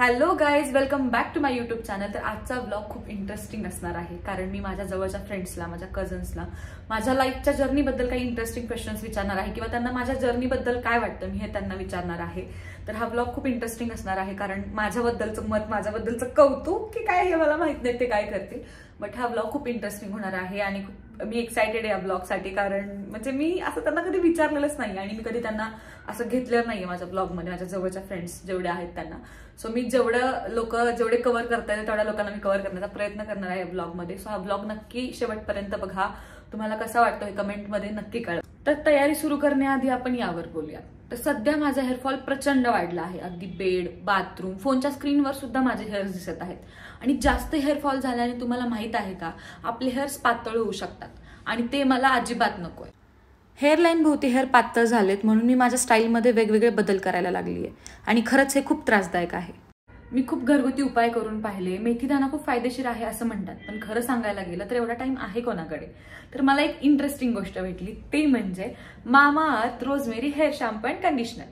Hello guys, welcome back to my YouTube channel. तर आजचा blog खूप इंटरेस्टिंग असणार आहे, कारण मी माझ्या जवळच्या फ्रेंड्सला, माझ्या कझन्सला माझ्या लाईफच्या जर्नीबद्दल काही इंटरेस्टिंग क्वेश्चन्स विचारणार आहे, किंवा त्यांना माझ्या जर्नीबद्दल काय वाटतं मी हे त्यांना विचारणार आहे. तर हा ब्लॉग खूप इंटरेस्टिंग असणार आहे, कारण माझ्याबद्दलचं मत, माझ्याबद्दलचं कौतुक की काय हे मला माहित नाही ते काय करते, बट हा ब्लॉग खूप इंटरेस्टिंग होणार आहे. आणि मी एक्सायटेड आहे या ब्लॉगसाठी, कारण म्हणजे मी असं त्यांना कधी विचारलेलंच नाही आणि मी कधी त्यांना असं घेतलेलं नाहीये माझ्या ब्लॉगमध्ये, माझ्या जवळच्या फ्रेंड्स जेवढे आहेत त्यांना. सो मी जेवढे कव्हर करता येईल तेवढ्या लोकांना मी कव्हर करण्याचा प्रयत्न करणार आहे या ब्लॉगमध्ये. सो हा ब्लॉग नक्की शेवटपर्यंत बघा. तुम्हाला कसा वाटतो हे कमेंटमध्ये नक्की कळवा. तर तयारी सुरू करण्याआधी आपण यावर बोलूया. तर सध्या माझा हेअरफॉल प्रचंड वाढला आहे. अगदी बेड, बाथरूम, फोनच्या स्क्रीनवर सुद्धा माझे हेअर्स दिसत आहेत. आणि जास्त हेअरफॉल झाल्याने तुम्हाला माहित आहे का, आपले हेअर्स पातळ होऊ शकतात आणि ते मला अजिबात नकोय. हेअरलाईन भोवती हेअर पातळ झालेत, म्हणून मी माझ्या स्टाईलमध्ये वेगवेगळे बदल करायला लागली आहे आणि खरंच हे खूप त्रासदायक आहे. मी खूप घरगुती उपाय करून पाहिले. मेथीदाणा खूप फायदेशीर आहे असं म्हणतात, पण खरं सांगायला गेलं तर एवढा टाइम आहे कोणाकडे. तर मला एक इंटरेस्टिंग गोष्ट भेटली, ते म्हणजे Mamaearth rosemary hair shampoo and conditioner.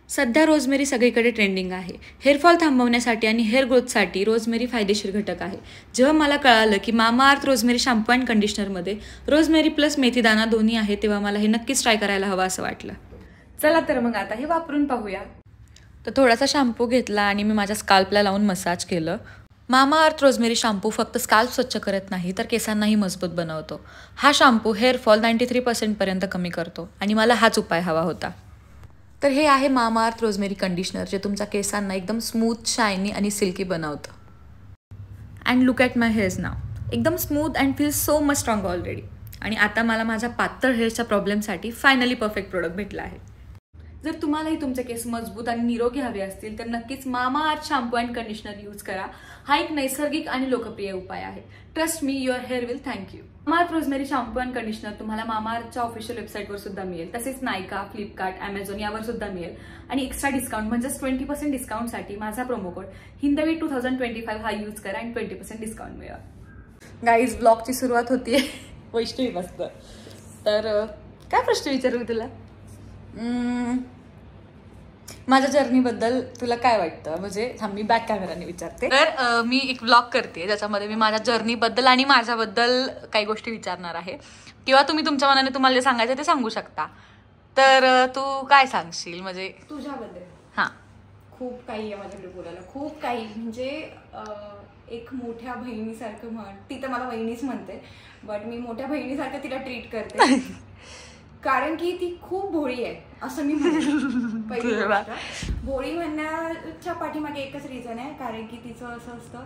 सध्या रोजमेरी सगळीकडे ट्रेंडिंग आहे. हेअरफॉल थांबवण्यासाठी आणि हेअर ग्रोथसाठी रोजमेरी फायदेशीर घटक आहे. जेव्हा मला कळालं की मामाअर्थ रोजमेरी शॅम्पू अँड कंडिशनरमध्ये रोजमेरी प्लस मेथीदाणा दोन्ही आहे, तेव्हा मला हे नक्कीच ट्राय करायला हवं असं वाटलं. चला तर मग आता हे वापरून पाहूया. तर थोडासा शॅम्पू घेतला आणि मी माझ्या स्काल्पला लावून मसाज केलं. मामाअर्थ रोजमेरी शॅम्पू फक्त स्काल्प स्वच्छ करत नाही, तर केसांनाही मजबूत बनवतो. हा शॅम्पू हेअरफॉल 93% पर्यंत कमी करतो आणि मला हाच उपाय हवा होता. तर हे आहे मामाअर्थ रोजमेरी कंडिशनर, जे तुमच्या केसांना एकदम स्मूथ, शायनी आणि सिल्की बनवतं. And look at my hairs now, एकदम smooth and feel so much strong already. आणि आता मला माझ्या पातळ हेअर्सच्या प्रॉब्लेमसाठी फायनली परफेक्ट प्रोडक्ट भेटला आहे. जर तुम्हालाही तुमचे केस मजबूत आणि निरोगी हवे असतील तर नक्कीच Mamaearth shampoo and conditioner use करा. हा एक नैसर्गिक आणि लोकप्रिय उपाय आहे. Trust me, your hair will thank you. Mamaearth rosemary shampoo and conditioner तुम्हाला मामाअर्थच्या ऑफिशियल वेबसाईटवर सुद्धा मिळेल. तसेच नायका, फ्लिपकार्ट, अमेझॉन यावर सुद्धा मिळेल. आणि एक्स्ट्रा डिस्काउंट म्हणजेच 20% डिस्काउंटसाठी माझा प्रोमो कोड हिंदवी 2025 हा यूज करा आणि 20% डिस्काउंट मिळवा. गाईज, ब्लॉगची सुरुवात होतीये वैष्णवी मस्त. तर काय प्रश्न विचारू तुला? माझ्या जर्नीबद्दल तुला काय वाटतं, म्हणजे मी बॅक कॅमेराने विचारते. तर मी एक ब्लॉग करते ज्याच्यामध्ये मी माझ्या जर्नीबद्दल आणि माझ्याबद्दल काही गोष्टी विचारणार आहे, किंवा तुम्ही तुमच्या मनाने तुम्हाला जे सांगायचं ते सांगू शकता. तर तू काय सांगशील म्हणजे तुझ्याबद्दल? हां, खूप काही आहे माझ्याकडे बोलायला, खूप काही. म्हणजे एक मोठ्या बहिणीसारखं म्हण. ती तर मला बहिणीच म्हणते, बट मी मोठ्या बहिणीसारखं तिला ट्रीट करते. कारण की ती खूप भोळी आहे असं मी म्हणते. पहिली गोष्ट, भोळी म्हणण्याच्या पाठीमागे एकच रिझन आहे, कारण की तिचं असं असतं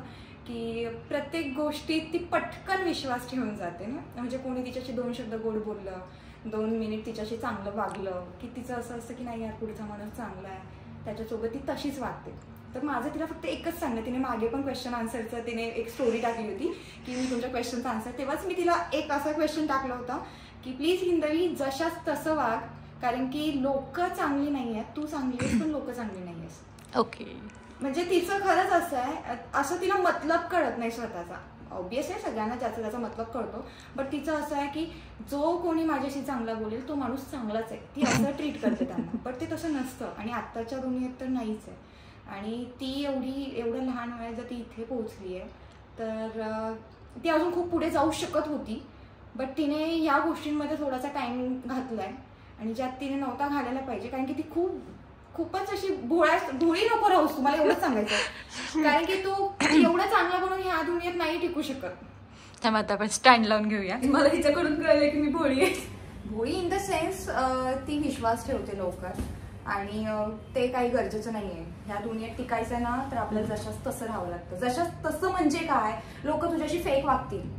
की प्रत्येक गोष्टीत ती पटकन विश्वास ठेवून जाते ना. म्हणजे कोणी तिच्याशी 2 शब्द गोड बोललं, 2 मिनिट तिच्याशी चांगलं वागलं की तिचं असं असतं की नाही यार, पुढचा माणूस चांगला आहे, त्याच्यासोबत ती तशीच वागते. तर माझं तिला फक्त एकच सांगणं, तिने मागे पण क्वेश्चन आन्सरचं तिने एक स्टोरी टाकली होती की मी तुमच्या क्वेश्चनचा आन्सर, तेव्हाच मी तिला एक असा क्वेश्चन टाकला होता की प्लीज हिंदवी जशाच तसं वाग, कारण की लोक चांगली नाही आहेत, तू चांगली आहेस पण लोक चांगली नाही आहेस. ओके. म्हणजे तिचं खरंच असं आहे, असं तिला मतलब कळत नाही स्वतःचा. ऑब्वियस आहे सगळ्यांना ज्याचा त्याचा मतलब कळतो, बट तिचं असं आहे की जो कोणी माझ्याशी चांगला बोलेल तो माणूस चांगलाच आहे, ती असं ट्रीट करते त्यांना. बट ते तसं नसतं आणि आत्ताच्या दुनियेत तर नाहीच आहे. आणि ती एवढं लहान वयात जर ती इथे पोहोचली आहे तर ती अजून खूप पुढे जाऊ शकत होती, बट तिने या गोष्टींमध्ये थोडासा टाइम घातलाय आणि ज्यात तिने नव्हता घालायला पाहिजे. कारण की ती खूपच अशी भोळी नको राहूस, तुम्हाला एवढंच सांगायचं. कारण की तू एवढं चांगलं बनवून ह्या दुनियेत नाही टिकू शकत. त्यामुळे आपण स्टँड लावून घेऊया. मला हिच्याकडून कळलं की मी भोळी आहे. भोळी इन द सेन्स ती विश्वास ठेवते लवकर, आणि ते काही गरजेचं नाहीये. ह्या दुनियेत टिकायचं ना तर आपल्याला जशाच तसं राहावं लागतं. जशाच तसं म्हणजे काय, लोक तुझ्याशी फेक वागतील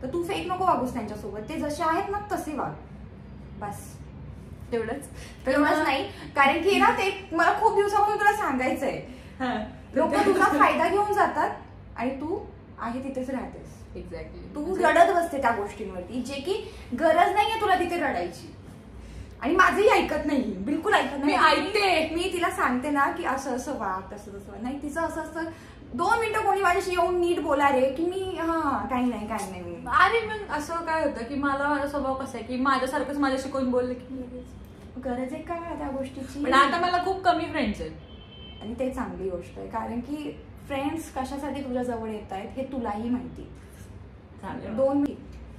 तर तू फेक नको वागूस त्यांच्यासोबत. ते जसे आहेत ना तसे वाग, बस तेवढंच नाही. कारण की ना ते मला खूप दिवसापासून तुला सांगायचंय, लोक तुझा फायदा घेऊन जातात आणि तू आहे तिथेच राहतेस. एक्झॅक्टली. तू रडत बसते त्या गोष्टींवरती, जे की गरज नाहीये तुला तिथे रडायची. आणि माझंही ऐकत नाही, बिलकुल ऐकत नाही. मी ऐकते, मी तिला सांगते ना की असं असं वाग, तसं तसं नाही. तिचं असं असतं 2 मिनिटं कोणी माझ्याशी येऊन नीट बोला रे की मी काही नाही. अरे मग असं काय होतं की मला स्वभाव कसा आहे की माझ्यासारखंच माझ्याशी कोण बोललं की गरज आहे का त्या गोष्टीची. पण आता मला खूप कमी फ्रेंड्स आहेत. आणि ते चांगली गोष्ट आहे, कारण की फ्रेंड्स कशासाठी तुझ्या जवळ येत आहेत हे तुलाही माहिती. दोन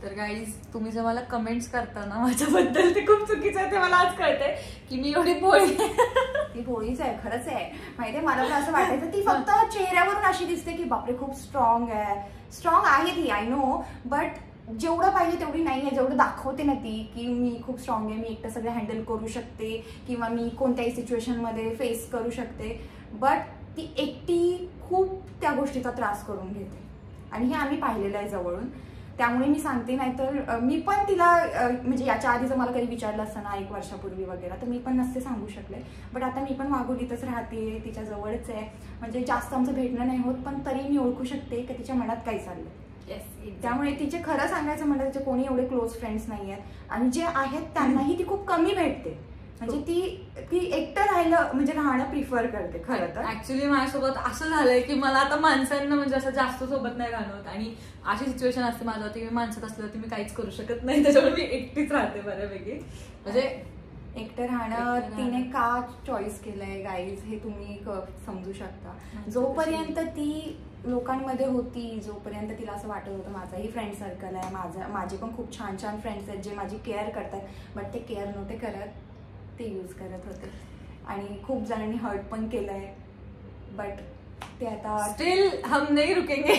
तर गाईज तुम्ही जर मला कमेंट्स करता ना माझ्याबद्दल ते खूप चुकीचं आहे, ते मला आज कळतंय की मी एवढी भोळी. ती भोळीच आहे, खरंच आहे माहितीये. मला तर असं वाटायचं ती फक्त चेहऱ्यावरून अशी दिसते की बापरे खूप स्ट्रॉंग आहे. स्ट्रॉंग आहे ती, आय नो, बट जेवढं पाहिजे तेवढी नाही आहे. जेवढं दाखवते ना ती की मी खूप स्ट्रॉंग आहे, मी एकटं सगळं हँडल करू शकते किंवा मी कोणत्याही सिच्युएशनमध्ये फेस करू शकते, बट ती एकटी खूप त्या गोष्टीचा त्रास करून घेते आणि हे आम्ही पाहिलेलं आहे जवळून. त्यामुळे मी सांगते, नाहीतर मी पण तिला म्हणजे याच्या आधी जर मला कधी विचारलं असतं ना 1 वर्षापूर्वी वगैरे तर मी पण नसते सांगू शकले. बट आता मी पण वाघोलीतच राहते, तिच्या जवळच आहे, म्हणजे जास्त आमचं भेटणं नाही होत, पण तरी मी ओळखू शकते की तिच्या मनात काय चाललंय. त्यामुळे तिचे खरं सांगायचं म्हटलं तिचे कोणी एवढे क्लोज फ्रेंड्स नाही आहेत आणि जे आहेत त्यांनाही ती खूप कमी भेटते. म्हणजे ती एकटं राहणं प्रिफर करते खरं तर. ऍक्च्युली माझ्यासोबत असं झालंय की मला आता माणसांना म्हणजे असं जास्त सोबत नाही राहणं होत आणि अशी सिच्युएशन असते माझ्यावरती मी माणसात असल्यावरती मी काहीच करू शकत नाही, त्याच्यामुळे मी एकटीच राहते बऱ्यापैकी. म्हणजे एकटं राहणं तिने का चॉईस केलंय गाईज हे तुम्ही समजू शकता. जोपर्यंत ती लोकांमध्ये होती, जोपर्यंत तिला असं वाटत होतं माझाही फ्रेंड सर्कल आहे, माझे पण खूप छान छान फ्रेंड्स आहेत जे माझी केअर करतात, बट ते केअर नव्हते करत, ते यूज करत होते आणि खूप जणांनी हर्ट पण केलंय. बट ते आता स्टील हम नहीं रुकेंगे.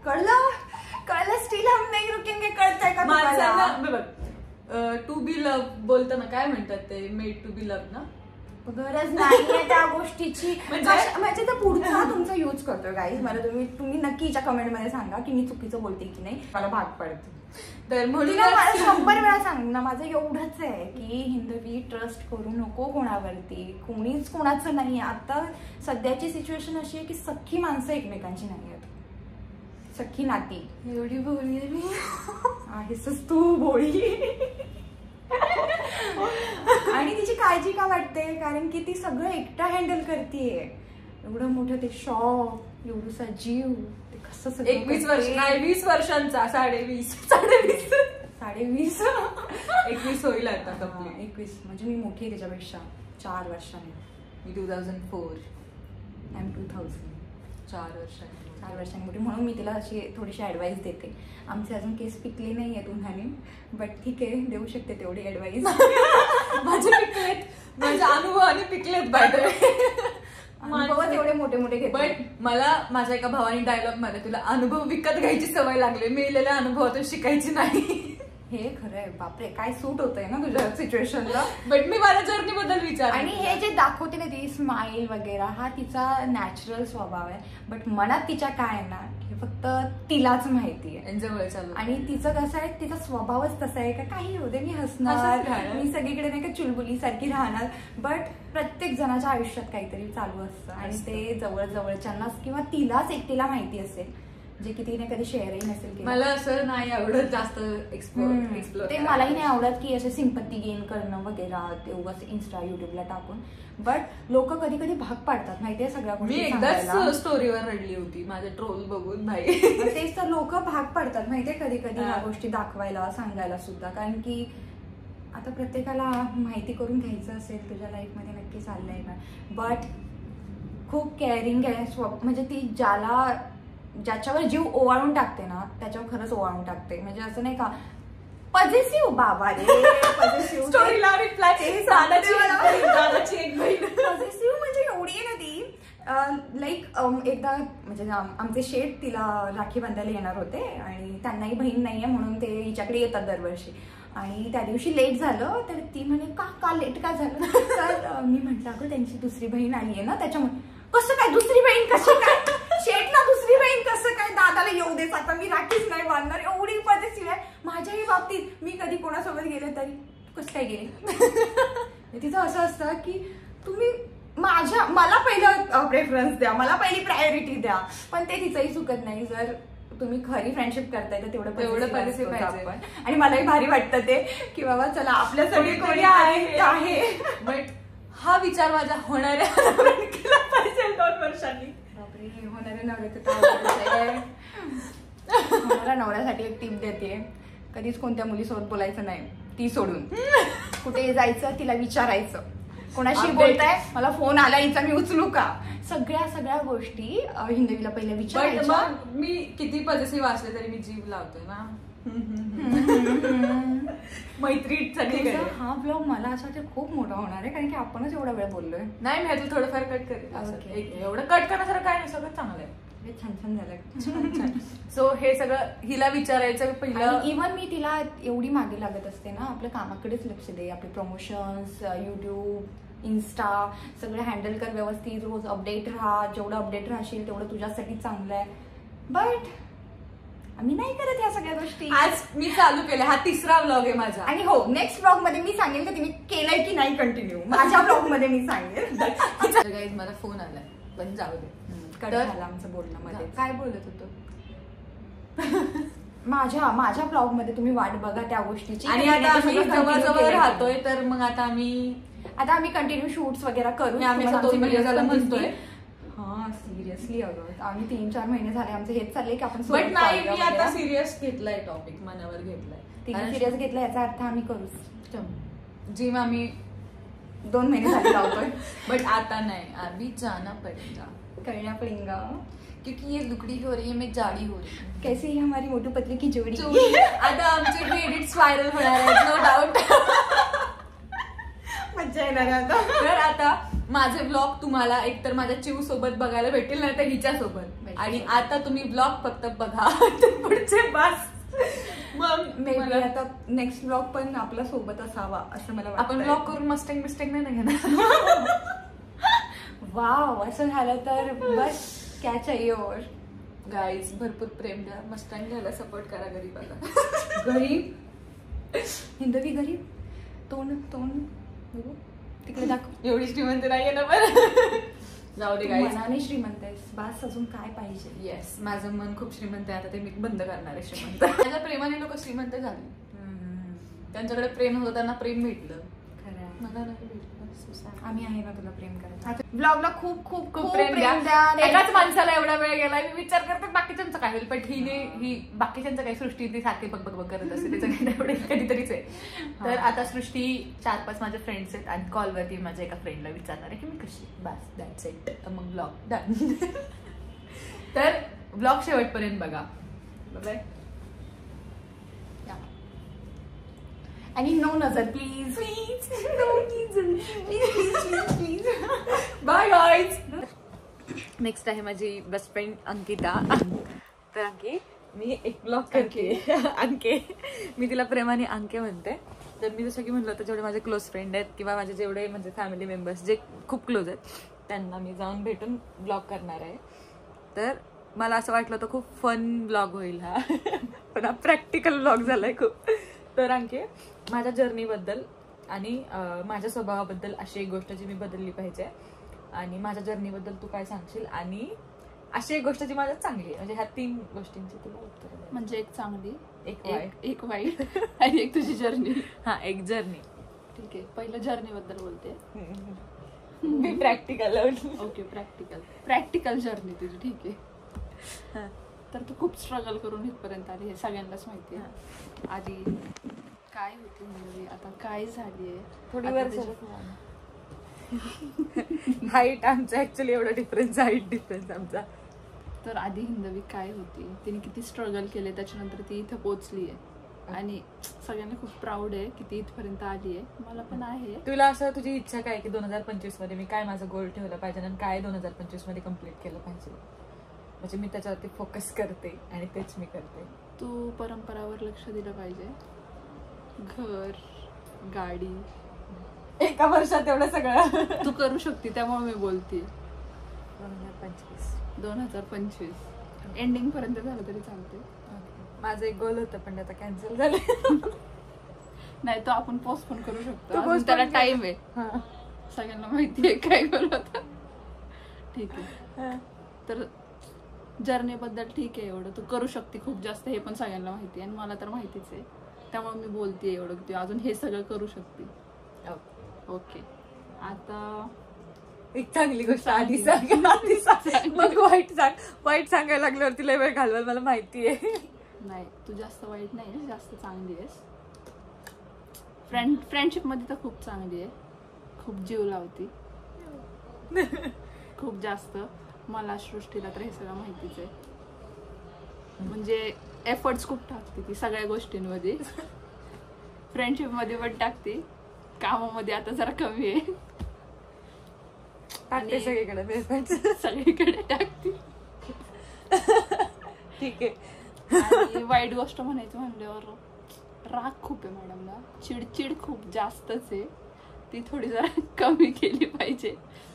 कळलं स्टील हम नहीं रुकेंगे. कळतंय का तुम्हाला? टू बी लव्ह बोलताना काय म्हणतात ते, मेड टू बी लव्ह ना. गरज नाहीये त्या गोष्टीची. म्हणजे तर पुढचा तुमचा यूज करतोय गाईज. मला तुम्ही नक्कीच्या कमेंट मध्ये सांगा की मी चुकीचं बोलते की नाही, मला भाग पडतो. तर म्हणून 100 वेळा सांग ना, माझं एवढंच आहे की हिंदवी ट्रस्ट करू नको कोणावरती, कोणीच कोणाचं नाही. आता सध्याची सिच्युएशन अशी आहे की सख्खी माणसं एकमेकांची नाही आहेत, सख्खी नाती. एवढी भोळी आहे मी. आहेसच तू भोळी. आणि तिची काळजी का वाटते, कारण की ती सगळं एकटा हँडल करतेय. एवढं मोठं ते शॉप, एवढूसा जीव, ते कसं सगळं 21 वर्ष नाही 20 वर्षांचा, 20.5 21 होईल आता कंप्लीट. 21 म्हणजे मी मोठी आहे त्याच्यापेक्षा 4 वर्षांनी. मी 2004 I'm 2000. 4 वर्षांनी मोठी. म्हणून मी तिला अशी थोडीशी ऍडवाइस देते. आमचे अजून केस पिकले नाही आहेत उन्हाने, बट ठीक आहे देऊ शकते तेवढी ऍडवाइस. माझे पिकलेत, माझ्या अनुभवाने पिकलेत बाय द वे. एवढे मोठे मोठे घेत. बट मला माझ्या एका भावानी डायलॉग मध्ये, तुला अनुभव विकत घ्यायची सवय लागली, मिळालेल्या अनुभवातून शिकायची नाही. हे खरं आहे. बापरे काय सूट होतंय ना तुझ्या सिच्युएशनला. बट मी माझ्या जर्नी बद्दल विचार. आणि हे जे दाखवते ना ती स्माइल वगैरे, हा तिचा नॅचरल स्वभाव आहे, बट मनात तिच्या काय आहे ना हे फक्त तिलाच माहिती आहे. जवळच्या आणि तिचं कसं आहे, तिचा स्वभावच तसा आहे का काही होते मी हसणार, मी सगळीकडे नाही का चुलबुली सारखी राहणार. बट प्रत्येक जणाच्या आयुष्यात काहीतरी चालू असतं आणि ते जवळच्यांनाच किंवा तिलाच एकटीला माहिती असेल, जे की तिने कधी शेअरही नसेल केलं. मला असं नाही आवडत जास्त एक्सप्लोर. ते मलाही नाही आवडत की असे सिंपत्ती गेन करणं वगैरे, ते उगाच इंस्टा युट्यूबला टाकून. बट लोक कधी कधी भाग पाडतात माहितीये सगळ्या गोष्टी. मी एकदाच स्टोरीवर रडली होती माझे ट्रोल बघून भाई. तेच तर लोक भाग पाडतात माहितीये कधी कधी ह्या गोष्टी दाखवायला सांगायला सुद्धा, कारण की आता प्रत्येकाला माहिती करून घ्यायचं असेल तुझ्या लाईफमध्ये नक्की चाललंय का. बट खूप केअरिंग आहे, म्हणजे ती ज्याच्यावर जीव ओवाळून टाकते ना त्याच्यावर खरंच ओवाळून टाकते. म्हणजे असं नाही का पॉझिटिव्ह बाबा रे, पॉझिटिव्ह स्टोरीला रिप्लाय पॉझिटिव्ह म्हणजे एवढी आहे ना ती. लाईक एकदा म्हणजे आमचे शेठ तिला राखी बांधायला येणार होते आणि त्यांनाही बहीण नाहीये म्हणून ते हिच्याकडे येतात दरवर्षी. आणि त्या दिवशी लेट झालं तर ती म्हणे का लेट का झालं. तर मी म्हटलं अगं त्यांची दुसरी बहीण आली आहे ना त्याच्यामुळे. कसं काय दुसरी बहीण कशी काय, शेठला दुसरी बहीण कसं काय, दादाला येऊ देत आता मी राखीच नाही बांधणार. एवढी पद्धती आहे माझ्याही बाबतीत. मी कधी कोणासोबत गेले तरी कसं काय गेले. तिचं असं असतं की तुम्ही मला पहिलं प्रेफरन्स द्या, मला पहिली प्रायोरिटी द्या. पण ते तिचंही चुकत नाही. जर तुम्ही खरी फ्रेंडशिप करताय तर तेवढं पाहिजे आपण. आणि मलाही भारी वाटतं ते की बाबा चला आपल्यासाठी कोणी आहे. बट हा विचार माझ्या होणाऱ्या केला पाहिजे 2 वर्षांनी. बापरे, होणाऱ्या नवऱ्यासाठी एक टीप देते, कधीच कोणत्या मुलीसोबत बोलायचं नाही ती सोडून. कुठे जायचं तिला विचारायचं कोणाशी बोलताय, मला फोन आला हिचा मी उचलू का, सगळ्या गोष्टी हिंदवीला पहिले विचारायच्या. मी किती पॉझिटिव्ह असले तरी मी जीव लावतोय ना मैत्रीसाठी. हा ब्लॉग मला असं वाटतं खूप मोठा होणार आहे, कारण की आपणच एवढा वेळ बोललोय. नाही मी ह्यातलं थोडंफार कट करेल. एवढं कट करण्यासारखं काय नाही, सगळं चांगलं आहे. छान झालं. सो हे सगळं हिला विचारायचं पहिलं. इव्हन मी तिला एवढी मागे लागत असते ना, आपल्या कामाकडेच लक्ष दे, आपले प्रमोशन्स, युट्यूब, इन्स्टा सगळं हँडल कर व्यवस्थित, रोज अपडेट राहा, जेवढं अपडेट राहशील तेवढं तुझ्यासाठी चांगलं आहे. बट आम्ही नाही करत ह्या सगळ्या गोष्टी. आज मी चालू केलं, हा 3रा व्लॉग आहे माझा. आणि हो, नेक्स्ट ब्लॉग मध्ये मी सांगेल की तिने केलंय की नाही कंटिन्यू. माझ्या ब्लॉग मध्ये मी सांगेल. मला फोन आलाय, पण जाऊ दे. कट झालं आमचं बोलणं मध्ये. काय बोलत होतो? माझ्या ब्लॉग मध्ये तुम्ही वाट बघा त्या गोष्टीची. आणि आता आम्ही जवळ राहतोय, तर मग आता आम्ही कंटिन्यू शूट्स वगैरे करू. आम्ही 2 महिने झालं म्हणतोय. हा सिरियसली अगं, आम्ही 3-4 महिने झाले आमचं हेच चाललंय की आपण. बट नाही, मी आता सिरियस घेतलाय, टॉपिक मनावर घेतलाय. तिने सिरियस घेतला याचा अर्थ आम्ही करूच. जिम आम्ही 2 महिने झाले लावतोय. बट आता नाही, अभी जाना पडेगा, करना पडेगा, क्योंकि ये दुखड़ी हो रही है, मैं जाडी हो रही हूँ. कैसी ही हमारी मोटू पतली की जोडी. आता आमचे एडिट्स व्हायरल होणार आहेत, नो डाऊट. मज्जा येणार आता. तर आता माझे ब्लॉग तुम्हाला एकतर माझ्या चिव सोबत बघायला भेटेल, नाही तर हिच्या सोबत. आणि आता तुम्ही ब्लॉग फक्त बघा, पुढचे बस. मग मे बी आता नेक्स्ट ब्लॉग पण आपल्या सोबत असावा असं मला वाटतं. आपण ब्लॉग करून मस्टँग नाही ना घेणार. वाव, असं झालं तर बस क्या चाहिए और. गाईज भरपूर प्रेम द्या, मस्टँग घ्यायला सपोर्ट करा गरीबाला. गरीब हिंदवी गरीब, तोंड तिकडे दाखव. एवढी श्रीमंत नाहीये ना. बरं जाऊ दे गाईज, मनाने श्रीमंत आहेस, बास अजून काय पाहिजे. येस, माझं मन खूप श्रीमंत आहे, आता ते मी बंद करणार आहे श्रीमंत. माझ्या प्रेमाने लोक श्रीमंत झाले. त्यांच्याकडे प्रेम होतं, त्यांना प्रेम भेटलं. खरं मला नाही भेटलं. आम्ही आहे ना तुला प्रेम करायचं. ब्लॉगला खूप खूप खूप प्रेम द्या. एकाच माणसाला एवढा वेळ गेला, मी विचार करते बाकीच्यांचं काय होईल. पण ही बाकीच्यांचं काही सृष्टी ती सारखी बघ करत असते, त्याचं काही एवढे कधीतरीच आहे. तर आता सृष्टी 4-5 माझे फ्रेंड्स आहेत, आणि कॉलवरती माझ्या एका फ्रेंडला विचारणार आहे की मी कशी. बस दॅट्स इट. मग ब्लॉग डन. तर ब्लॉग शेवटपर्यंत बघा. बाय. आणि नो नजर प्लीज. Bye guys. नेक्स्ट आहे माझी बेस्ट फ्रेंड अंकिता. तर अंकी, मी एक ब्लॉग करते. अंके, मी तिला प्रेमाने अंके म्हणते. तर मी जसं की म्हटलं होतं, जेवढे माझे क्लोज फ्रेंड आहेत किंवा माझे जेवढे म्हणजे फॅमिली मेंबर्स जे खूप क्लोज आहेत, त्यांना मी जाऊन भेटून ब्लॉग करणार आहे. तर मला असं वाटलं होतं खूप फन ब्लॉग होईल हा, पण हा प्रॅक्टिकल ब्लॉग झालाय खूप. तर अंके, माझ्या जर्नीबद्दल आणि माझ्या स्वभावाबद्दल अशी एक गोष्ट जी मी बदलली पाहिजे, आणि माझ्या जर्नीबद्दल तू काय सांगशील, आणि अशी एक गोष्ट जी माझ्यात चांगली आहे. म्हणजे ह्या 3 गोष्टींची तुला उत्तर. म्हणजे एक चांगली, एक वाईट आणि एक तुझी जर्नी. हा, एक जर्नी. ठीक आहे, पहिलं जर्नी बद्दल बोलते मी. प्रॅक्टिकल. ओके, प्रॅक्टिकल जर्नी तुझी. ठीक आहे. तर तू खूप स्ट्रगल करून इथपर्यंत आली, हे सगळ्यांनाच माहिती आहे. आधी काय होती म्हणजे, आता काय झालीये. थोडी वर हाईट आमचा ऍक्च्युली एवढा डिफरन्स, हाईट डिफरन्स आमचा. तर आधी हिंदवी काय होती, तिने किती स्ट्रगल केले, त्याच्यानंतर ती इथं पोहोचली आहे. आणि सगळ्यांना खूप प्राऊड आहे की ती इथपर्यंत आली आहे. मला पण आहे. तुला असं तुझी इच्छा काय की 2025 मध्ये मी काय माझं गोल ठेवलं पाहिजे आणि काय 2025 मध्ये कम्प्लीट केलं पाहिजे, म्हणजे मी त्याच्यावरती फोकस करते आणि तेच मी करते. तू परंपरावर लक्ष दिलं पाहिजे. घर, गाडी, एका वर्षात एवढं सगळं तू करू शकते, त्यामुळे मी बोलते. 2025 एंडिंग पर्यंत झालं तरी चालते. माझं एक गोल होतं पण आता कॅन्सल झालं. नाही, तो आपण पोस्टपोन करू शकतो, त्याला टाइम आहे. सगळ्यांना माहिती आहे काय गोल होता. ठीक आहे. तर जर्नी बद्दल ठीक आहे, एवढं तू करू शकते खूप जास्त, हे पण सगळ्यांना माहिती आहे आणि मला तर माहितीच आहे. त्यामुळे मी बोलते एवढं की तू अजून हे सगळं करू शकते. ओके. आता एक चांगली गोष्ट आधी सांग, मग वाईट सांग. वाईट सांगायला लागल्यावर तिला वेळ घालवाल, मला माहिती आहे. नाही, तू जास्त वाईट नाही, जास्त चांगली आहेस. फ्रेंडशिप मध्ये तर खूप चांगली आहे, खूप जीव लावती खूप जास्त. मला सृष्टीला तर हे सगळं माहितीच आहे. म्हणजे एफर्ट्स खूप टाकते ती सगळ्या गोष्टींमध्ये. फ्रेंडशिप मध्ये पण टाकते, कामामध्ये आता जरा कमी आहे. टाकते सगळीकडे टाकते. ठीक आहे. आणि वाईट गोष्ट म्हणायचं म्हणल्यावर राग खूप आहे मॅडमला, चिडचिड खूप जास्तच आहे. ती थोडी जरा कमी केली पाहिजे.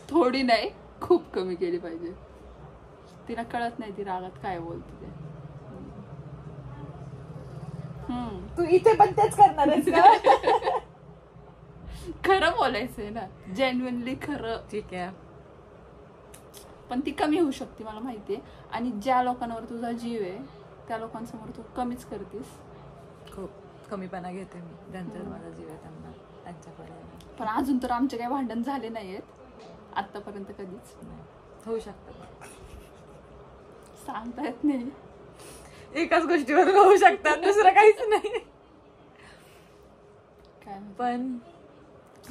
थोडी नाही, खूप कमी केली पाहिजे. तिला कळत नाही ती रागात काय बोलते ते. तू इथे पण तेच करणार आहेस का? खरं बोलायचंय ना, जेन्युइनली खरं. ठीक आहे. पण ती कमी होऊ शकते मला माहितीये. आणि ज्या लोकांवर तुझा जीव आहे त्या लोकांसमोर तू कमीच करतीस. खूप कमीपणा घेते मी ज्यांच्यावर माझा जीव आहे त्यांना, त्यांच्याकडे. पण अजून तर आमचे काही भांडण झाले नाहीयेत आतापर्यंत, कधीच. होऊ शकतं, सांगता येत नाही. एकाच गोष्टीवर होऊ शकतात, दुसरं काहीच नाही. काय पण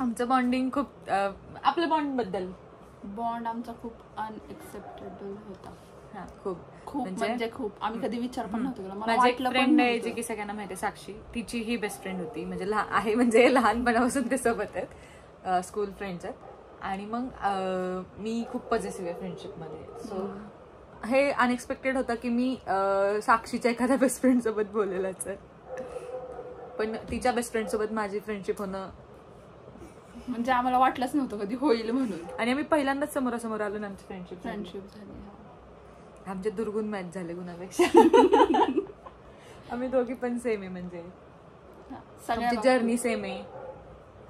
आमचं बॉन्डिंग खूप, आपल्या बॉन्ड बद्दल बॉन्ड आमचा खूप अनएक्सेप्टेबल होता. खूप खूप म्हणजे खूप. आम्ही कधी विचार पण नव्हतो केला. मला माझी एक वाटलं पण फ्रेंड आहे जी नव्हतं. की सगळ्यांना माहिती आहे, साक्षी. तिची ही बेस्ट फ्रेंड होती. म्हणजे आहे, म्हणजे लहानपणापासून ते सोबत आहेत, स्कूल फ्रेंड्स आहेत. आणि मग मी खूप पॉझिटिव्ह आहे फ्रेंडशिपमध्ये. सो हे अनएक्सपेक्टेड होतं की मी साक्षीच्या एखाद्या बेस्ट फ्रेंड सोबत बोलेलच आहे. पण तिच्या बेस्ट फ्रेंड सोबत माझी फ्रेंडशिप होणं म्हणजे आम्हाला वाटलंच नव्हतं कधी होईल म्हणून. आणि आम्ही पहिल्यांदाच समोरासमोर आलो ना, आमची फ्रेंडशिप झाली. आमचे दुर्गुण मॅच झाले गुणापेक्षा. आम्ही दोघी पण सेम आहे, म्हणजे आमची जर्नी सेम आहे.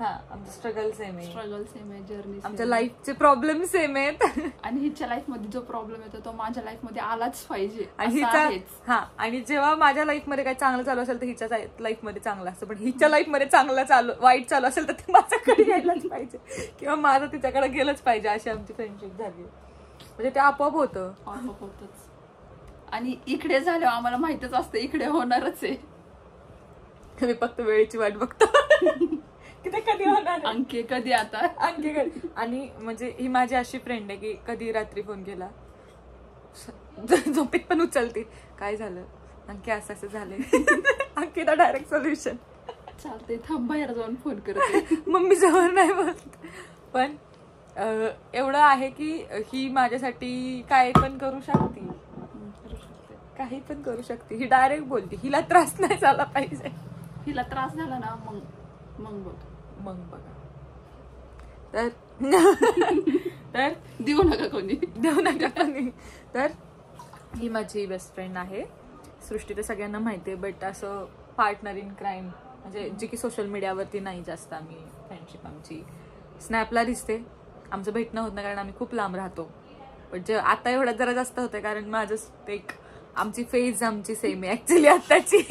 आमचं स्ट्रगल सेम आहे, जर्नी. आमच्या लाईफचे प्रॉब्लेम सेम आहेत. आणि हिच्या लाईफ मध्ये जो प्रॉब्लेम येतो तो माझ्या लाईफ मध्ये आलाच पाहिजे. आणि जेव्हा माझ्या लाईफ मध्ये काही चांगलं चालू असेल तर हिच्या लाईफ मध्ये चांगलं असतं. पण हिच्या लाईफ मध्ये वाईट चालू असेल तर ते माझ्याकडे यायलाच पाहिजे, किंवा माझं तिच्याकडे गेलंच पाहिजे. अशी आमची फ्रेंडशिप झाली. म्हणजे ते आपोआप होतं. आणि इकडे झाल्यावर आम्हाला माहितच असतं इकडे होणारच आहे. मी फक्त वेळेची वाट बघतो की ते कधी होणार, अंके कधी आता, अंके कधी. आणि म्हणजे ही माझी अशी फ्रेंड आहे की कधी रात्री फोन केला, झोपेत पण उचलते, काय झालं अंके, असं असं झालंय, अंकिता डायरेक्ट सोल्युशन. चालते, थांब बाहेर जाऊन फोन करते. मम्मी जवळ नाही बोलत. पण एवढं आहे की ही माझ्यासाठी काय पण करू शकते, काही पण करू शकते. ही डायरेक्ट बोलते, हिला त्रास नाही झाला पाहिजे. हिला त्रास झाला ना मग बघा. तर देऊ नका कोणी. तर ही माझी बेस्ट फ्रेंड आहे सृष्टी. तर सगळ्यांना माहिती आहे. बट असं पार्टनर इन क्राईम म्हणजे जी की सोशल मीडियावरती नाही जास्त आम्ही फ्रेंडशिप आमची. स्नॅपला दिसते, आमचं भेटणं होत नाही कारण आम्ही खूप लांब राहतो. पण जे आता एवढं जरा जास्त होतं कारण माझं एक आमची फेज आमची सेम आहे ऍक्च्युली आत्ताची.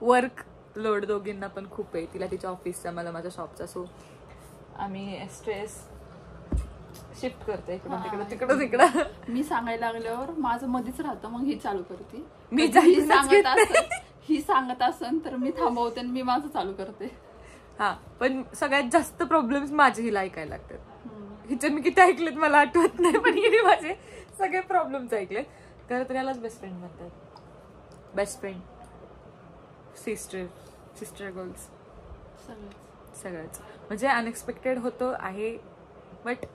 वर्क लोड दोघींना पण खूप आहे, तिला तिच्या ऑफिसचा, मला माझ्या शॉपचा. सो आम्ही स्ट्रेस शिफ्ट करतो इकडून तिकडं. मी सांगायला लागल्यावर माझं मध्येच राहतं, मग ही चालू करते. ही सांगत असन तर मी थांबवते आणि मी माझं चालू करते. पण सगळ्यात जास्त प्रॉब्लेम्स माझे हिला ऐकायला लागतात. हिचे मी किती ऐकलेत मला आठवत नाही, पण हिने माझे सगळे प्रॉब्लेम्स ऐकलेत. तर यालाच बेस्ट फ्रेंड म्हणतात. बेस्ट फ्रेंड, सिस्टर गर्ल्स, सगळंच. म्हणजे अनएक्सपेक्टेड होतं आहे. बट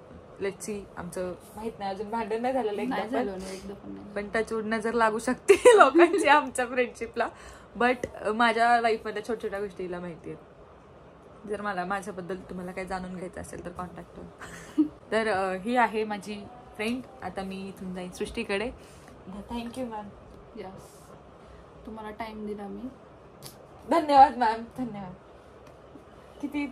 लेट्स सी, आमचं माहित नाही अजून, भांडण नाही झालेलं एकदा पण टचवूड नजर लागू शकते लोकांची आमच्या फ्रेंडशिपला. बट माझ्या लाईफमध्ये छोट्या छोट्या गोष्टीला माहिती आहेत. जर मला माझ्याबद्दल तुम्हाला काही जाणून घ्यायचं असेल तर कॉन्टॅक्ट करा. तर ही आहे माझी फ्रेंड. आता मी इथून जाईन सृष्टीकडे. Thank you ma'am. यस, तुम्हाला टाइम दिला मी. धन्यवाद मॅम, धन्यवाद. किती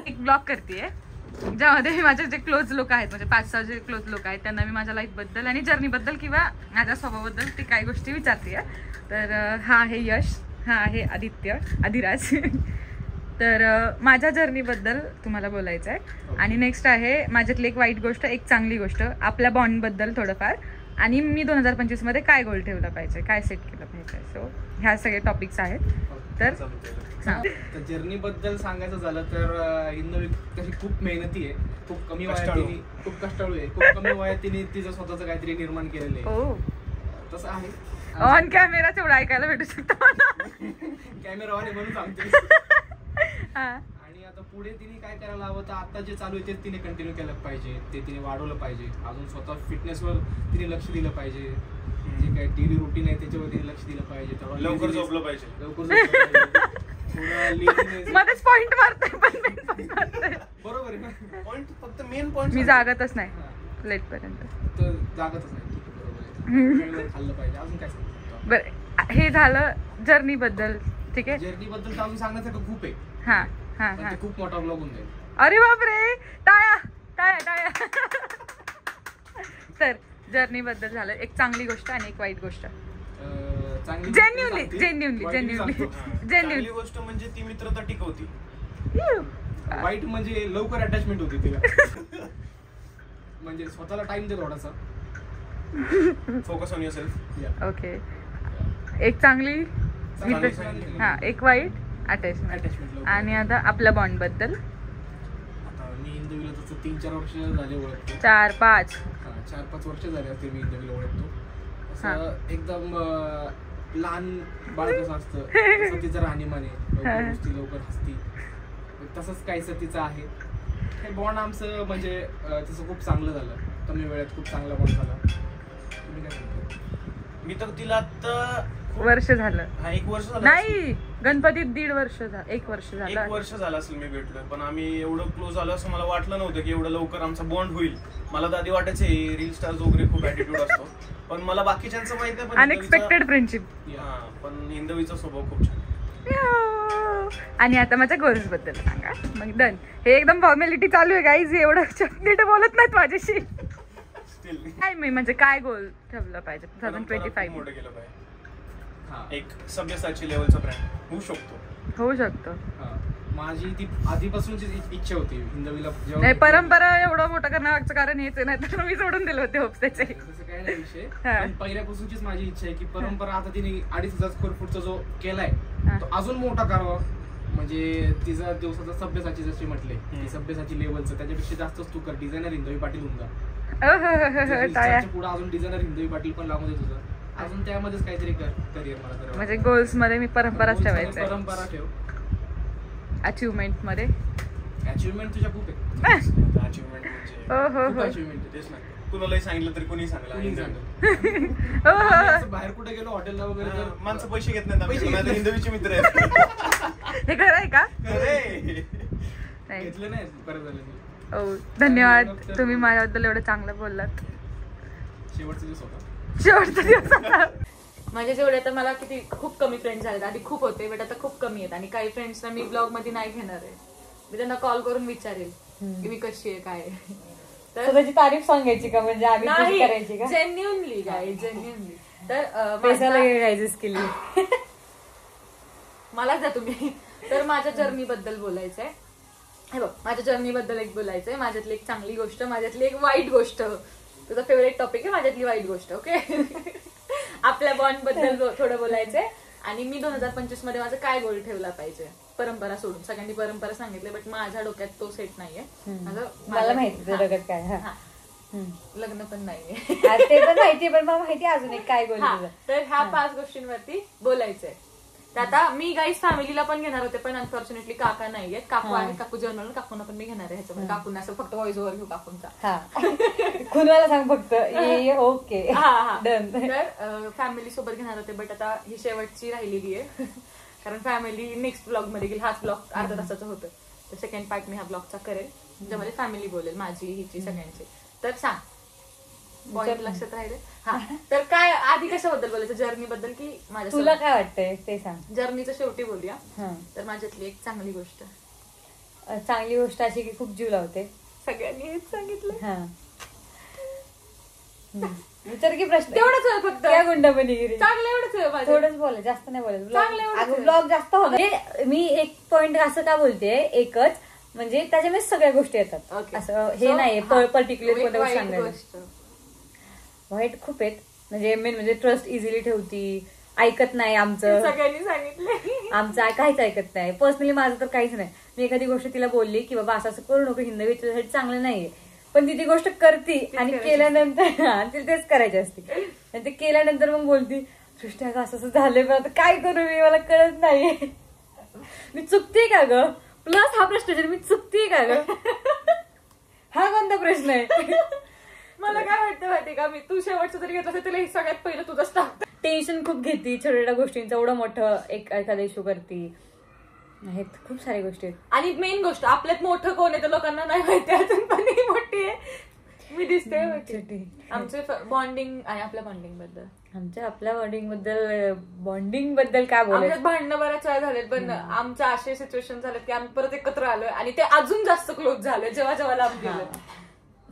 एक ब्लॉग करतेय ज्यामध्ये माझे जे क्लोज लोक आहेत, म्हणजे 5-6 जे क्लोज लोक आहेत त्यांना मी माझ्या लाईफ बद्दल आणि जर्नी बद्दल किंवा माझ्या स्वभावाबद्दल ती काही गोष्टी विचारते. तर हा आहे यश, हा आहे आदिराज. तर माझ्या जर्नीबद्दल तुम्हाला बोलायचं आहे. आणि नेक्स्ट आहे माझ्यातली एक वाईट गोष्ट, एक चांगली गोष्ट, आपल्या बॉन्डबद्दल थोडंफार, आणि मी 2025 मध्ये काय गोल ठेवला पाहिजे, काय सेट केलं पाहिजे. सो ह्या सगळे टॉपिक्स आहेत. तर जर्नी बद्दल सांगायचं झालं तर हिंदवी कशी खूप मेहनती आहे, खूप कमी वयात खूप कष्टाळू आहे, खूप कमी वयात तिने तिचं स्वतःच काहीतरी निर्माण केलेलं आहे. तसं आहे. ऑन कॅमेरा तेवढं ऐकायला भेटू शकतो कॅमेरा ऑन म्हणून सांगते. आणि आता पुढे तिने काय करायला हवं, तर आता जे चालू आहे ते तिने कंटिन्यू केलं पाहिजे, ते तिने वाढवलं पाहिजे. अजून स्वतः फिटनेसवर तिने लक्ष दिलं पाहिजे. जे काही डेली रुटीन आहे त्याच्यावर तिने लक्ष दिलं पाहिजे. लवकर झोपलं पाहिजे. मध्येच पॉइंट मारतोय बरोबर आहे. पॉइंट फक्त मेन पॉइंट. मी जागतच नाही लेट पर्यंत. जागतच नाही. बरोबर आहे. खाल्लं पाहिजे. अजून काय सांगतो. बरं, हे झालं जर्नी बद्दल. ठीक आहे. जर्नी बद्दल तर अजून सांगण्यासारखं खूप आहे. हा हा हा. खूप मोठा ब्लॉग होऊन जाईल. अरे बापरे, टाळ्या टाळ्या टाळ्या. तर जर्नी बद्दल झालं, एक चांगली गोष्ट आणि एक वाईट गोष्ट. जेन्युइनली गोष्ट म्हणजे ती मित्रता टिकवती. वाईट म्हणजे लवकर अटॅचमेंट होती तिला. म्हणजे स्वतःला टाइम दे थोडासा. Focus on yourself. ओके. एक चांगली हा, एक वाईट अटॅचमेंट. आणि आता आपल्या बॉन्ड बद्दल. आता मी हिंदवीला तसं 3-4 वर्ष झाले ओळखतो. 4-5 वर्ष झाले असते मी हिंदवीला ओळखतो. असं एकदम लहान बाळ कसं असतं तसं तिचं राहणीमान आहे. लवकर हसती. तसंच काहीसं तिचं आहे. हे बॉन्ड आमचं म्हणजे तसं खूप चांगलं झालं. कमी वेळात खूप चांगला बॉन्ड झाला. तुम्ही काय सांगता? मी तर तिला आता वर्ष झालं. हा, 1 वर्ष झालं नाही, गणपतीत 1.5 वर्ष झालं. 1 वर्ष झालं. 1 वर्ष झालं असेल मी भेटलोय. पण आम्ही एवढं क्लोज आलो असं मला वाटलं नव्हतं की एवढं लवकर आमचा बॉन्ड होईल. मला तर आधी वाटायचं रील स्टार्स वगैरे खूप ऍटिट्यूड असतो, पण मला बाकीच्यांचं माहित नाही. पण अनएक्सपेक्टेड फ्रेंडशिप. हा, पण हिंदवीचा स्वभाव खूप छान. आणि आता माझ्या गोल्स बद्दल सांगा. मग डन. हे एकदम फॉर्मॅलिटी चालू आहे गाईज. एवढं नीट बोलत नाहीत माझ्याशी. काय मी म्हणजे काय गोल ठेवलं पाहिजे 2025 मोठं केलं पाहिजे. एक सभ्यसाची लेवलचा ब्रँड होऊ शकतो. माझी ती आधीपासूनची इच्छा होती हिंदवीला. नाही, परंपरा एवढं मोठं करण्याचं कारण हेच नाही, तर मी सोडून दिले होते होप्स त्याचे. तसं काय नाही विषय. पण पहिल्यापासूनचीच माझी इच्छा आहे की परंपरा आता तिने 2,500 स्क्वेअर फूटचा जो केलाय तो अजून मोठा करावा. म्हणजे तिचा दिवसाचा सभ्यसाची जशी म्हटले की सभ्यसाची लेवलचं त्याच्यापेक्षा जास्तच तू कर. डिझायनर हिंदवी पाटील होऊन जा. पुढे अजून डिझायनर हिंदवी पाटील पण लागू दे तुझं. अजून त्यामध्येच काहीतरी करिअर मला. म्हणजे गोल्स मध्ये मी परंपराच ठेवायचं. परंपरा ठेव. अचिव्हमेंट मध्ये अचिव्हमेंट तुझ्या खूप आहे. अचिव्हमेंट म्हणजे अचिव्हमेंट तेच नाही. कुणालाही सांगितलं तरी कोणी सांगलं. बाहेर कुठे गेलो हॉटेलला वगैरे तर माणसं पैसे घेत नाहीत. हिंदवीचे मित्र आहेत. हे खरं आहे का? घेतलं नाही बरं झालं. धन्यवाद, तुम्ही माझ्याबद्दल एवढं चांगलं बोललात. शेवटचा दिवस होता. म्हणजे जेवढे तर मला किती खूप कमी फ्रेंड्स झाले. आधी खूप होते बट आता खूप कमी आहेत. आणि काही फ्रेंड्सना मी ब्लॉग मध्ये नाही घेणार आहे. मी त्यांना कॉल करून विचारेल की मी कशी आहे काय. तर त्याची तारीफ सांगायची का म्हणजे आम्ही करायची का? जेन्युइनली गाय, जेन्युइनली. तर पैशाला घ्यायचं स्किल मला द्या तुम्ही. तर माझ्या जर्नी बद्दल बोलायचंय. हे बघ, माझ्या जर्नी बद्दल एक बोलायचंय. माझ्यातली एक चांगली गोष्ट, माझ्यातली एक वाईट गोष्ट. तुझा फेवरेट टॉपिक आहे माझ्यातली वाईट गोष्ट. ओके. आपल्या बॉन्ड बद्दल थोडं बोलायचंय. आणि मी 2025 मध्ये माझा काय गोल ठेवला पाहिजे परंपरा सोडून. सगळ्यांनी परंपरा सांगितले बट माझ्या डोक्यात तो सेट नाहीये. मला माहिती डोक्यात काय. लग्न पण नाहीये ते पण माहिती. पण मला माहिती अजून एक काय गोल. तर ह्या 5 गोष्टींवरती बोलायचंय. तर आता मी गाईज फॅमिलीला पण घेणार होते पण अनफॉर्च्युनेटली काका नाहीयेत. काकू आहे, काकू जर्नल. काकूना पण मी घेणार आहे ह्याच्यामध्ये. काकूंना असं फक्त व्हॉइस ओव्हर घेऊ काकूंचा. खुनवाला सांग फक्त. ओके. तर फॅमिली सोबत घेणार होते बट आता ही शेवटची राहिलेली आहे. कारण फॅमिली नेक्स्ट ब्लॉग मध्ये गेली. हाच ब्लॉग अर्धा तासाचा होतं. तर सेकंड पार्ट मी ह्या ब्लॉगचा करेल ज्यामध्ये फॅमिली बोलेल, माझी हिची सगळ्यांची. तर सांग पॉइंट लक्षात राहिले. हा, तर काय आधी कशाबद्दल बोलायचं, जर्नी बद्दल की माझ्या? तुला काय वाटतंय ते सांग. जर्नीचं शेवटी बोलूया. तर माझ्यातली एक चांगली गोष्ट अशी की खूप जीव लावते. सगळ्यांनी हेच सांगितलं. विचार की प्रश्न तेवढंच फक्त. त्या गुंडाबनीगिरी चांगलं एवढंच. थोडंच बोलाय, जास्त नाही बोलायचं. ब्लॉग जास्त होत. मी एक पॉइंट असं का बोलते एकच, म्हणजे त्याच्यामध्ये सगळ्या गोष्टी येतात. असं हे नाही पर्टिक्युलर सांगायचं. वाईट खूप आहेत. म्हणजे मेन म्हणजे ट्रस्ट इझिली ठेवती ऐकत नाही आमचं, सगळ्यांनी सांगितलं आमचं काहीच ऐकत नाही. पर्सनली माझं तर काहीच नाही. मी एखादी गोष्ट तिला बोलली की बाबा असं करू नको, हिंदवी तुझ्यासाठी चांगलं नाहीये, पण ती गोष्ट करते आणि केल्यानंतर तिला तेच करायची असते. आणि ते केल्यानंतर मग बोलती सृष्टी असं असं झालंय, पण आता काय करू मी, मला कळत नाहीये, मी चुकते का ग. प्लस हा प्रश्न मी चुकते का ग, हा कोणता प्रश्न आहे. मला काय वाटतं माहिती का, मी तू शेवटचं जरी घेतलं तुला सगळ्यात पहिलं तुझंच टाकतं. टेन्शन खूप घेते छोट्या छोट्या गोष्टींचं, एवढं मोठं एखादा इश्यू करते, आहेत खूप साऱ्या गोष्टी आहेत. आणि मेन गोष्ट आपल्यात मोठं कोण आहे तर लोकांना नाही माहिती, अजून पण ही मोठी आहे, मी दिसते मोठी. आमचे बॉन्डिंग आणि आपल्या बॉन्डिंग बद्दल काय बोलायचं, भांडणं बऱ्याच वेळा झालेत, पण आमच्या असे सिच्युएशन झालेत की आम्ही परत एकत्र आलोय आणि ते अजून जास्त क्लोज झाले जेव्हा जेव्हा लांब गेलो.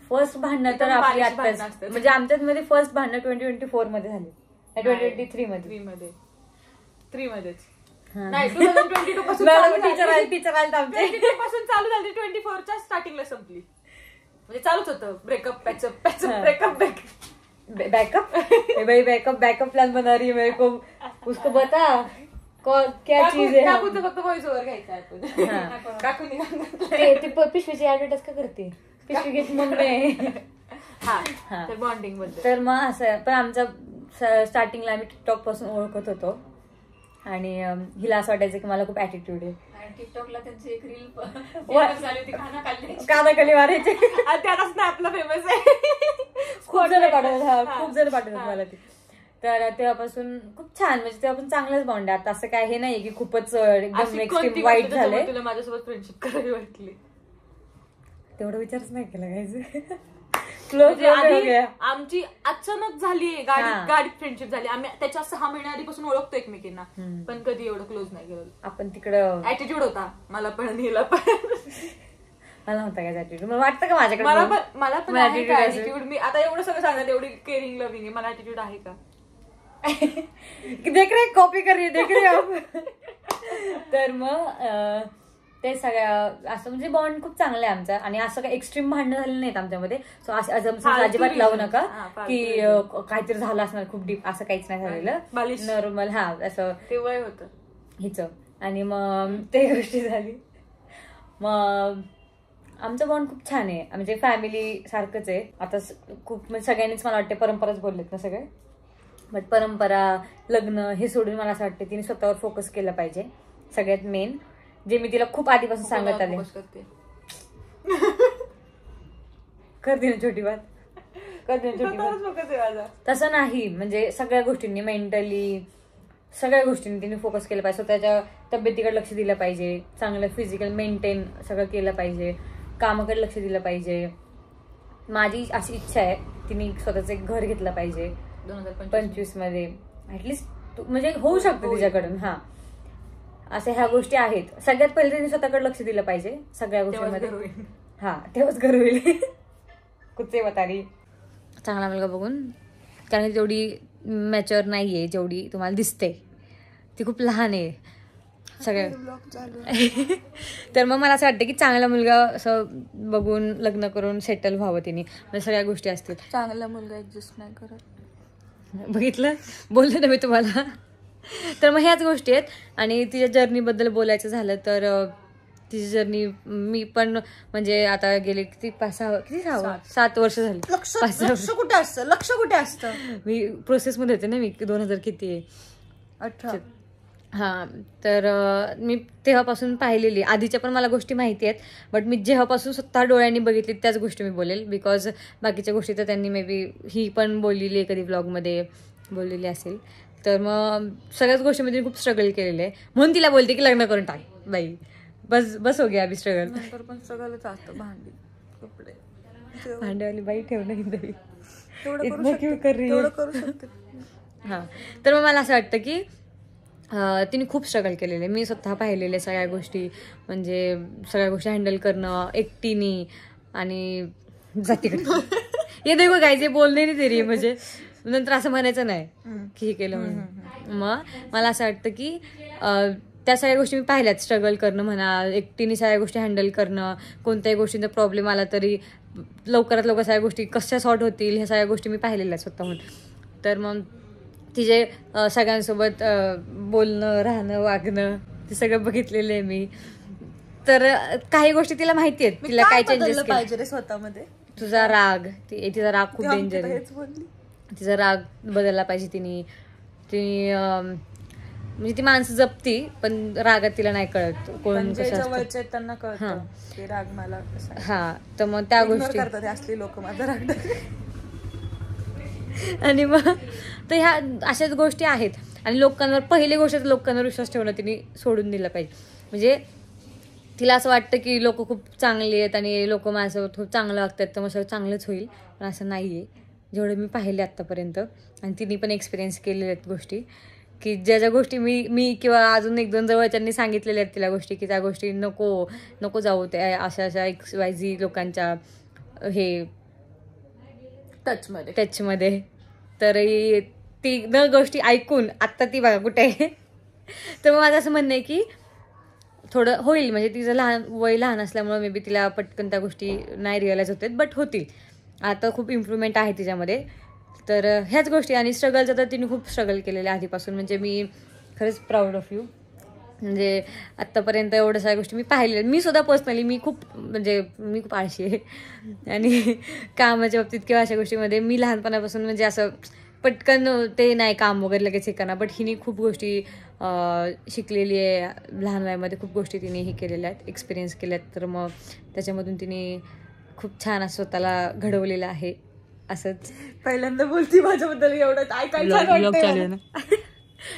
फर्स्ट भांडणं तर आपली आत्ताच, म्हणजे आमच्यात मध्ये फर्स्ट भांडणं 2024 मध्ये झाली, 2023 मध्ये 3 मध्येच नाही 2022 पासून पासून चालू झाली, 24च्या स्टार्टिंगला संपली. म्हणजे चालूच होतं breakup patch-up breakup backup plan बना रही है मेरे को, उसको बता क्या चीज है. काकूचं फक्त व्हॉइस ओव्हर घ्यायचा आहे. काकूनी पिशवीची ऍडव्हर्टाईज का करते, पिशवी घेत मम्मी. तर बॉन्डिंग बद्दल तर मग असं, पण आमचा स्टार्टिंगला आम्ही टिकटॉक पासून ओळखत होतो आणि हिला असं वाटायचं की मला खूप ऍटिट्यूड आहे. टिकटॉकला त्यांची एक रील झाली होती, कानाखाली मारायचे, त्यालाच ना आपला फेमस आहे. खूप जण पाठवतात मला ती. तर तेव्हापासून खूप छान, म्हणजे तेव्हापासून चांगलंच बॉन्ड आहे. आता असं काय हे नाहीये की खूपच एकदम एक्स्ट्रीम वाईट झालंय. तुला माझ्यासोबत फ्रेंडशिप करावी वाटली, तेवढा विचारच नाही केला काय. आमची अचानक झाली गाडीत फ्रेंडशिप झाली. आम्ही त्याच्या 6 महिन्या आधीपासून ओळखतो एकमेकींना, पण कधी एवढं क्लोज नाही गेलो. आपण तिकडं ऍटिट्यूड होता मला पण, हिला पण. मला होता काय ऍटिट्यूड, मला वाटतं का माझ्याकडे मला पण ऍटिट्यूड. मी आता एवढं सगळं सांगतात, एवढी केअरिंग लव्हिंग आहे, मला ऍटिट्यूड आहे का. देख रे कॉपी कर रही देख रे. तर मग ते सगळ्या असं म्हणजे बॉन्ड खूप चांगला आहे आमचा. आणि असं काही एक्स्ट्रीम भांडणं झालेलं नाहीत आमच्यामध्ये. सो अजिबात लावू नका की काहीतरी झालं असणार खूप डीप, असं काहीच नाही झालेलं, नॉर्मल. असं ते वय होतं हिचं. आणि मग ते गोष्टी झाली. मग आमचं बॉन्ड खूप छान आहे, म्हणजे फॅमिली सारखंच आहे. आता खूप म्हणजे सगळ्यांनीच मला वाटते परंपराच बोललेत ना सगळे, बट परंपरा लग्न हे सोडून मला असं वाटतं तिने स्वतःवर फोकस केला पाहिजे. सगळ्यात मेन जे मी तिला खूप आधीपासून सांगत आले, करते ना छोटी बात, करते ना छोटी बात. तसं नाही, म्हणजे सगळ्या गोष्टींनी मेंटली सगळ्या गोष्टींनी तिने फोकस केलं पाहिजे. स्वतःच्या तब्येतीकडे लक्ष दिलं पाहिजे, चांगलं फिजिकल मेंटेन सगळं केलं पाहिजे, कामाकडे लक्ष दिलं पाहिजे. माझी अशी इच्छा आहे तिने स्वतःचं एक घर घेतलं पाहिजे 2025 मध्ये ऍटलिस्ट, म्हणजे होऊ शकतं तिच्याकडून. असे ह्या गोष्टी आहेत. सगळ्यात पहिले तिने स्वतःकडे लक्ष दिलं पाहिजे सगळ्या गोष्टींमध्ये. तेव्हाच घर होईल. कुठचे बतारी चांगला मुलगा बघून, कारण तेवढी मॅच्युअर नाहीये जेवढी तुम्हाला दिसते, ती खूप लहान आहे सगळ्या. तर मग मला असं वाटतं की चांगला मुलगा असं बघून लग्न करून सेटल व्हावं तिने, म्हणजे सगळ्या गोष्टी असतील. चांगला मुलगा ऍडजस्ट नाही करत, बघितलं बोलले ना मी तुम्हाला. तर मग ह्याच गोष्टी आहेत. आणि तिच्या जर्नीबद्दल बोलायचं झालं तर तिची जर्नी मी पण म्हणजे आता गेले किती 7 वर्ष झाली. लक्ष कुठे असतं मी प्रोसेसमध्ये होते ना, मी 2000 किती आहे 18. तर मी तेव्हापासून पाहिलेली, आधीच्या पण मला गोष्टी माहिती आहेत, बट मी जेव्हापासून स्वतः डोळ्यांनी बघितली त्याच गोष्टी मी बोलेल. बिकॉज बाकीच्या गोष्टी तर त्यांनी मे बी ही पण बोललेली आहे, कधी ब्लॉगमध्ये बोललेली असेल. तर मग सगळ्याच गोष्टीमध्ये खूप स्ट्रगल केलेलं आहे, म्हणून तिला बोलते की लग्न करून टाक बाई, बस हो गया अभी स्ट्रगल. नंतर पण स्ट्रगलच असतं, भांडी कपडे भांड्यावाली बाई ठेवणं हिंदवी करू शकते. तर मग मला असं वाटतं की तिने खूप स्ट्रगल केलेलं आहे. मी स्वतः पाहिलेले सगळ्या गोष्टी, म्हणजे सगळ्या गोष्टी हँडल करणं एकटीने. आणि जातीकडे हे देखो काय जे बोलले नाही तरी, म्हणजे नंतर असं म्हणायचं नाही की हे केलं म्हणून. मग मला असं वाटतं की त्या सगळ्या गोष्टी मी पाहिल्यात, स्ट्रगल करणं म्हणा, एकटीने सगळ्या गोष्टी हँडल करणं, कोणत्याही गोष्टींचा प्रॉब्लेम आला तरी लवकरात लवकर सगळ्या गोष्टी कशा सॉर्ट होतील ह्या सगळ्या गोष्टी मी पाहिलेल्या आहेत स्वतःहून. तर मग तिचे सगळ्यांसोबत बोलणं, राहणं, वागणं ते सगळं बघितलेलं आहे मी. तर काही गोष्टी तिला माहिती आहेत, तिला काय चेंजेस पाहिजे रे स्वतःमध्ये. तुझा राग, तिचा राग खूप डेंजर आहे. तिचा राग बदलला पाहिजे तिने. म्हणजे ती माणसं जपती पण रागात तिला नाही कळत कोण जवळचे त्यांना कळतं की राग मला हा. तर मग त्या गोष्टी करतात असली लोक माझा राग. आणि मग तर ह्या अशाच गोष्टी आहेत. आणि लोकांवर पहिली गोष्ट लोकांवर विश्वास ठेवणं तिने सोडून दिलं पाहिजे. म्हणजे तिला असं वाटतं की लोक खूप चांगली आहेत आणि लोक माझ्यासोबत खूप चांगलं वागतात तर मग सगळं चांगलंच होईल, पण असं नाही आहे जेवढं मी पाहिले आत्तापर्यंत. आणि तिने पण एक्सपिरियन्स केलेल्या आहेत गोष्टी की ज्या गोष्टी मी किंवा अजून 1-2 जवळच्यांनी सांगितलेल्या आहेत तिला गोष्टी की त्या गोष्टी नको जाऊ त्या अशा XYZ लोकांच्या हे टचमध्ये. तर ती गोष्टी ऐकून आत्ता ती बघा कुठे आहे. तर मग माझं असं म्हणणं आहे की थोडं होईल, म्हणजे तिचं वय लहान असल्यामुळे मे बी तिला पटकन त्या गोष्टी नाही रिअलाइज होतात, बट होतील. आता खूप इम्प्रूव्हमेंट आहे तिच्यामध्ये. तर ह्याच गोष्टी आणि स्ट्रगलचं तर तिने खूप स्ट्रगल केलेलं आहे आधीपासून. म्हणजे मी खरंच प्राऊड ऑफ यू. म्हणजे आत्तापर्यंत एवढ्या सगळ्या गोष्टी मी पाहिलेल्या. मी सुद्धा पर्सनली मी खूप आळशी आहे आणि कामाच्या बाबतीत किंवा अशा गोष्टीमध्ये मी लहानपणापासून म्हणजे असं पटकन ते नाही काम वगैरे लगेच हे करणार. बट हिने खूप गोष्टी शिकलेली आहे लहान वयामध्ये, खूप गोष्टी तिने हे केलेल्या आहेत, एक्सपिरियन्स केल्यात. तर मग त्याच्यामधून तिने खूप छान असं स्वतःला घडवलेलं आहे. असंच पहिल्यांदा बोलती माझ्याबद्दल एवढं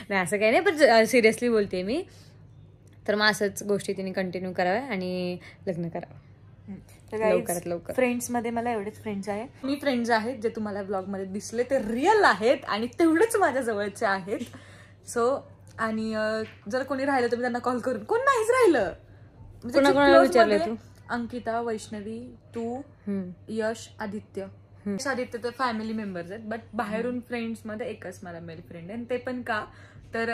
नाही असं काही नाही, पण सिरियसली बोलते मी. तर मग असंच गोष्टी तिने कंटिन्यू कराव्या आणि लग्न करावं लवकरात लवकर. फ्रेंड्समध्ये मला एवढेच फ्रेंड्स आहे. मी फ्रेंड्स आहेत जे तुम्हाला ब्लॉगमध्ये दिसले ते रिअल आहेत आणि तेवढेच माझ्या जवळचे आहेत. सो आणि जर कोणी राहिलं तर मी त्यांना कॉल करून, कोण नाहीच राहिलं कोणाकोणाला विचारलं तू? अंकिता, वैष्णवी, तू, यश, आदित्य. आदित्य तर फॅमिली मेंबर्स आहेत, बट बाहेरून फ्रेंड्स मध्ये एकच मला मेल फ्रेंड आहे. आणि ते पण का तर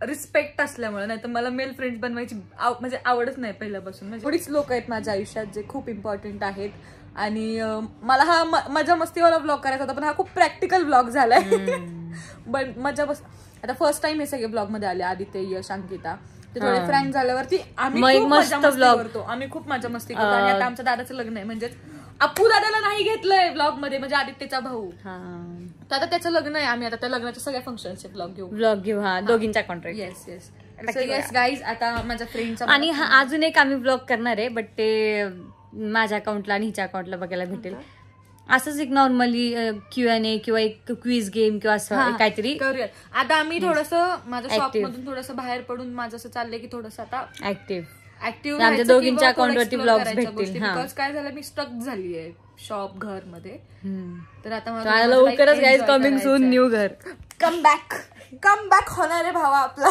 रिस्पेक्ट असल्यामुळे, नाही तर मला मेल फ्रेंड बनवायची म्हणजे आवडच नाही पहिल्यापासून. म्हणजे थोडीच लोक आहेत माझ्या आयुष्यात जे खूप इम्पॉर्टंट आहेत. आणि मला हा मजा मस्तीवाला ब्लॉग करायचा होता, पण हा खूप प्रॅक्टिकल ब्लॉग झालाय. पण आता फर्स्ट टाइम हे सगळे ब्लॉग मध्ये आले, आदित्य, यश, अंकिता. ते थोडे फ्रँक झाल्यावरती आम्ही खूप मजा मस्ती करतो. आणि आता आमच्या दादाचं लग्न आहे, म्हणजे अप्पू दादाला नाही घेतलंय ब्लॉग मध्ये, म्हणजे आदित्यचा भाऊ. तर आता त्याचं लग्न आहे, आम्ही आता त्या लग्नाच्या सगळ्या फंक्शनचे ब्लॉग घेऊ. हा, दोघींचा कॉन्ट्रॅक्ट. Yes guys. आता माझ्या फ्रेंडचा आणि अजून एक आम्ही ब्लॉग करणार आहे, बट ते माझ्या अकाउंटला आणि हिच्या अकाउंटला बघायला भेटेल. असंच एक नॉर्मली Q&A किंवा एक क्विज गेम किंवा असं काहीतरी करूयात. आता आम्ही थोडंसं माझ्या शॉप मधून थोडंसं बाहेर पडून माझं असं चाललंय की थोडंसं आता ऍक्टिव्ह आमच्या दोघींच्या अकाउंटवरती ब्लॉग्स भेटतील. बिकॉज काय झालं, मी स्टक झाली आहे शॉप घर मध्ये. तर आता लवकरच गाईज कमिंग सून न्यू घर. कम बॅक होणार आहे भावा आपला.